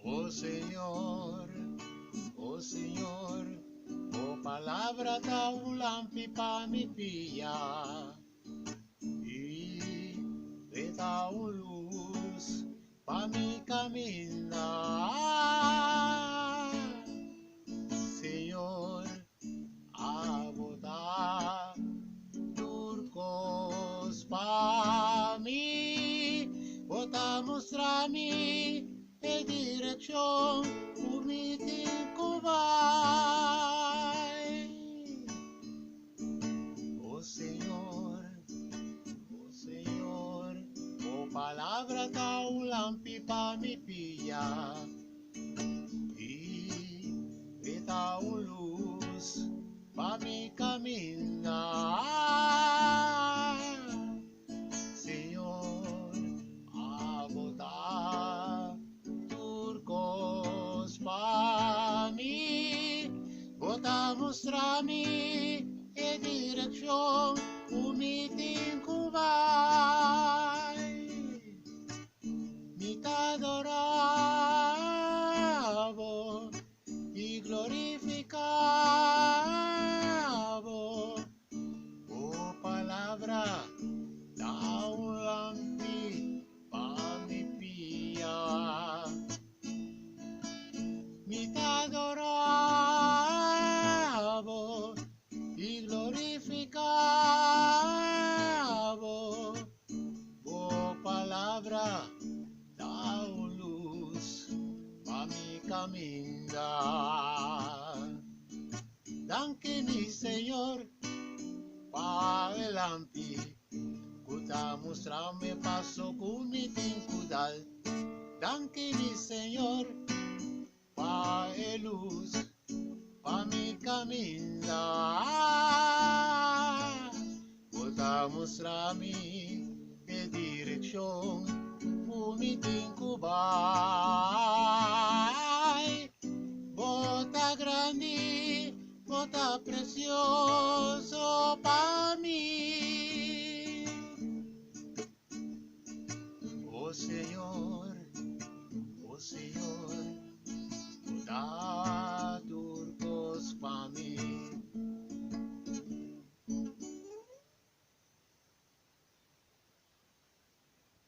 Oh Señor, oh Señor, oh palabra ta un lampi pa mi pilla y da un luz pa mi caminar. Señor, a botar turcos pa mí, bota mostrar-me a direção, por mim tem vai. Oh Senhor, oh palavra da um lampi pa mi pia e dá luz pa mi caminar. Senhor, a botar turcos pa mim, bota mostrar-me a direção, o me tem vai. Me adoravo e glorificavo, oh palavra da un lampi pa mi pia. Mi adoravo y glorificavo, oh palabra da luz pa mi caminar. Danke mi Señor pa el lampi, kuta mostrarme paso con mi tincudal. Danke mi Señor pa el luz pa mi caminar, bota mostrar-me a direção, o me vai. Bota grande, bota pressão,